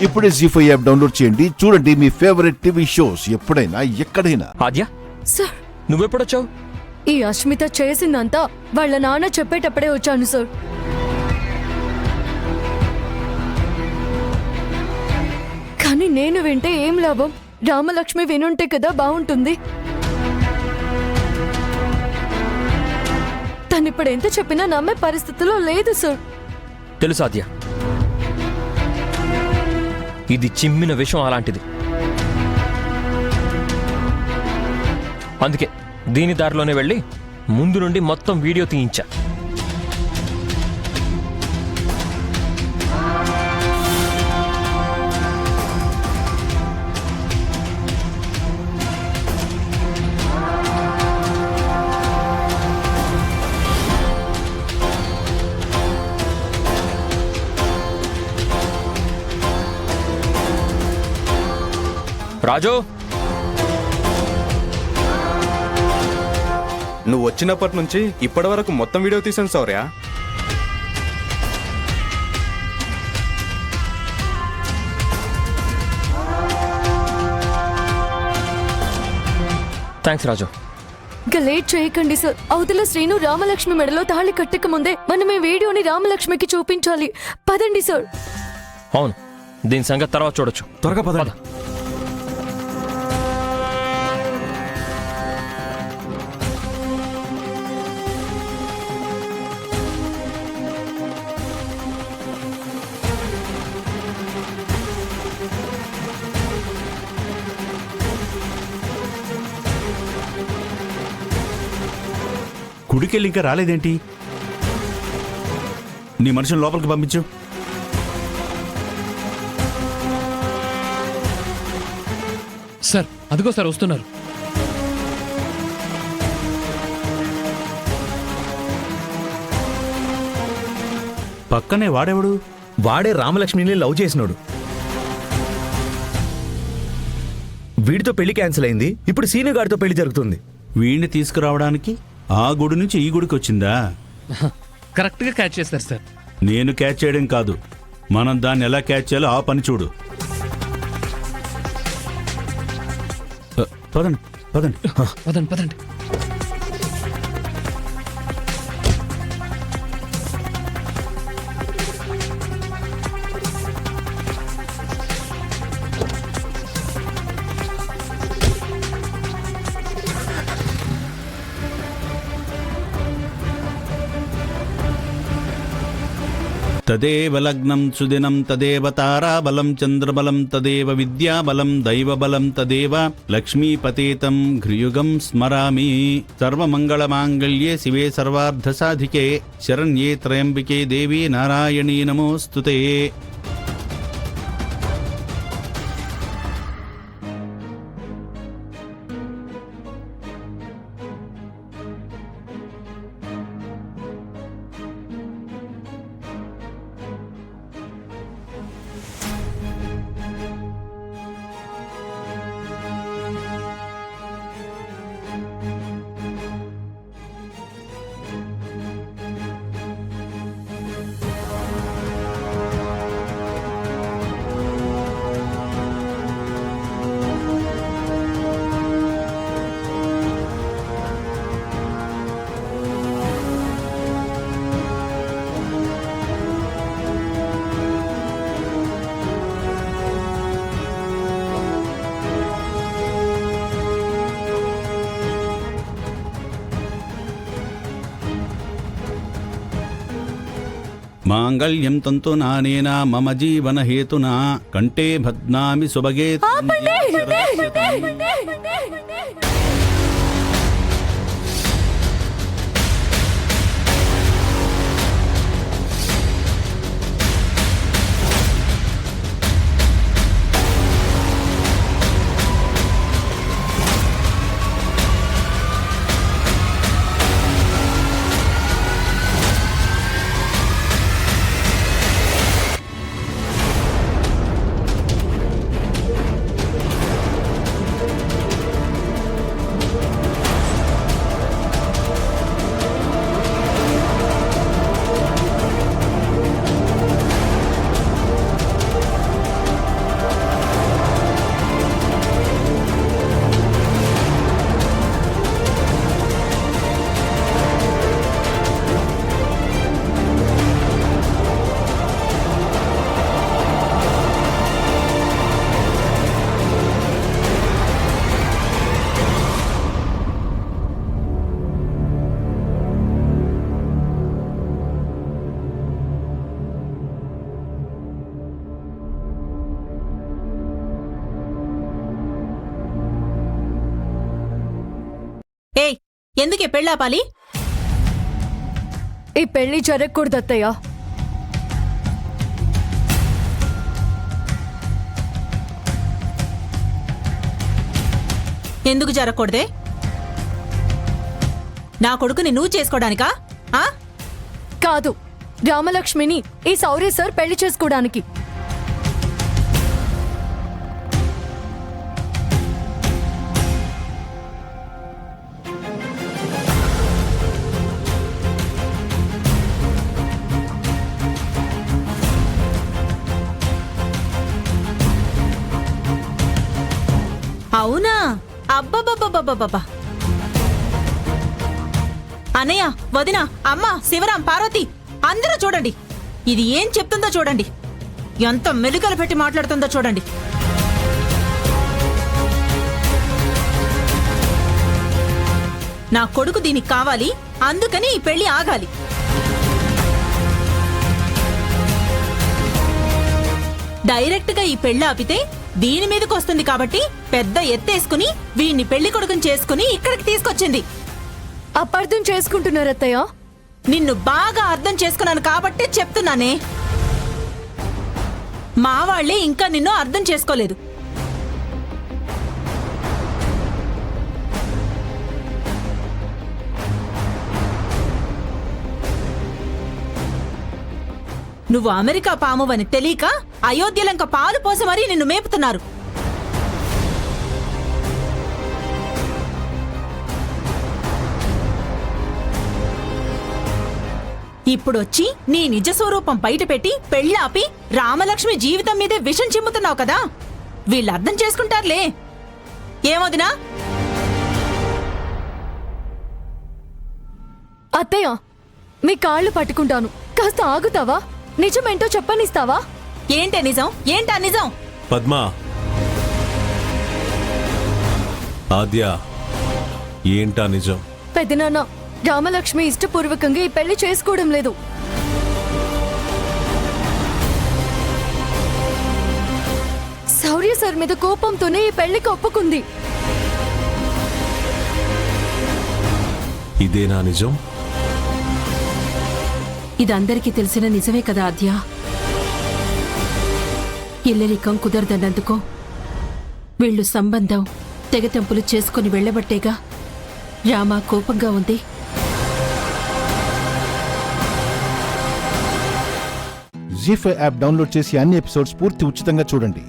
ఇప్పుడే జీ5 app download చేయండి. చూడండి మీ ఫేవరెట్ టీవీ షోస్ ఎప్పుడైనా ఎక్కడైనా. ఆద్య, సార్, నువ్వెప్పుడొచ్చావు? ఈ అష్మిత చేసిందంతా వాళ్ళ నాన్న చెప్పేటప్పుడే వచ్చాను సార్. కానీ నేను వింటే ఏం లాభం? రామలక్ష్మి వినుంటే కదా బాగుంటుంది. తనిప్పుడు ఎంత చెప్పినా నమ్మే పరిస్థితిలో లేదు సార్. తెలుసు ఆద్య, ఇది చిమ్మిన విషయం అలాంటిది. అందుకే దీని దారిలోనే వెళ్ళి ముందు నుండి మొత్తం వీడియో తీయించా. రాజు, నువ్వు వచ్చినప్పటి నుంచి ఇప్పటి వరకు మొత్తం వీడియో తీసాను సౌర్య. థ్యాంక్స్ రాజు. ఇంకా లేట్ చేయకండి సార్. అవతల శ్రీను రామలక్ష్మి మెడలో తాళి కట్టక ముందే మనం ఈ వీడియోని రామలక్ష్మికి చూపించాలి. పదండి సార్. అవును, దీని సంగతి తర్వాత చూడొచ్చు. త్వరగా పద. గుడికెళ్ళి ఇంకా రాలేదేంటి? నీ మనుషుని లోపలికి పంపించు. సార్, అదిగో సార్ వస్తున్నారు. పక్కనే వాడెవడు? వాడే రామలక్ష్మిని లవ్ చేసినోడు. వీడితో పెళ్లి క్యాన్సిల్ అయింది. ఇప్పుడు సీనుగాడితో పెళ్లి జరుగుతుంది. వీడిని తీసుకురావడానికి ఆ గుడి నుంచి ఈ గుడికి వచ్చిందా? కరెక్ట్గా క్యాచ్ చేస్తారు సార్. నేను క్యాచ్ చేయడం కాదు, మనం దాన్ని ఎలా క్యాచ్ చేయాలో ఆ పని చూడు. పదండి పదండి. పదండి పదండి. తదేవ లగ్నం సుదినం తదేవ తారాబలం చంద్రబలం తదేవ విద్యాబలం దైవబలం తదేవ లక్ష్మీపతేతం ఘ్రియుగం స్మరామి. సర్వమంగళమాంగళ్యే శివే సర్వార్థసాధికే శరణ్యే త్రయంబికే దేవి నారాయణీ నమోస్తుతే. మాంగళ్యం తంతునానేనా మమ జీవన హేతునా కంటే భద్నామి సుభగే. ఎందుకే పెళ్ళాపాలి? ఈ పెళ్లి జరగకూడదు అత్తయ్య. ఎందుకు జరగకూడదే? నా కొడుకుని నువ్వు చేసుకోవడానికా? ఆ? కాదు, రామలక్ష్మిని ఈ శౌర్య సార్ పెళ్లి చేసుకోవడానికి. అవునా? అబ్బబ్బబ్బబ్బబ్బబ్బా! అన్నయ్య, వదిన, అమ్మ, శివరాం, పార్వతి అందరూ చూడండి. ఇది ఏం చెప్తుందో చూడండి. ఎంత మెలుకలు పెట్టి మాట్లాడుతుందో చూడండి. నా కొడుకు దీనికి కావాలి, అందుకని ఈ పెళ్లి ఆగాలి. డైరెక్ట్ గా ఈ పెళ్లి ఆపితే దీని మీదకి వస్తుంది కాబట్టి పెద్ద ఎత్తేసుకుని వీణ్ణి పెళ్లి కొడుకుని చేసుకుని ఇక్కడికి తీసుకొచ్చింది. అపార్థం చేసుకుంటున్నారు అత్తయ్య. నిన్ను బాగా అర్థం చేసుకున్నాను కాబట్టి చెప్తున్నానే. మా వాళ్ళే ఇంకా నిన్ను అర్థం చేసుకోలేదు. నువ్వు అమెరికా పామువని తెలియక అయోధ్యలంక పాలు పోసి మరీ నిన్ను మేపుతున్నారు. ఇప్పుడొచ్చి నీ నిజ స్వరూపం బయటపెట్టి పెళ్ళాపి రామలక్ష్మి జీవితం మీదే విషం చిమ్ముతున్నావు కదా. వీళ్ళు అర్థం చేసుకుంటారులే. ఏమోదినా? అత్తయ్య, మీ కాళ్ళు పట్టుకుంటాను, కాస్త ఆగుతావా? నిజమేంటో చెప్పనిస్తావా? ఏంటే నిజం? ఏంటా నిజం? పద్మా, ఆద్య, ఏంటా నిజం? పెద్దనాన్న, రామలక్ష్మి ఇష్టపూర్వకంగా ఈ పెళ్లి చేసుకోవడం లేదు. శౌర్య సార్ మీద కోపంతోనే ఈ పెళ్లికి ఒప్పుకుంది. ఇదేనా నిజం? ఇదందరికీ తెలిసిన నిజమే కదా ఆద్య. ఇల్లరికం కుదరదన్నందుకో వీళ్ళు సంబంధం తెగతెంపులు చేసుకుని వెళ్లబట్టేగా రామ కోపంగా ఉంది. జీ5 యాప్ డౌన్లోడ్ చేసి అన్ని ఎపిసోడ్స్ పూర్తి ఉచితంగా చూడండి.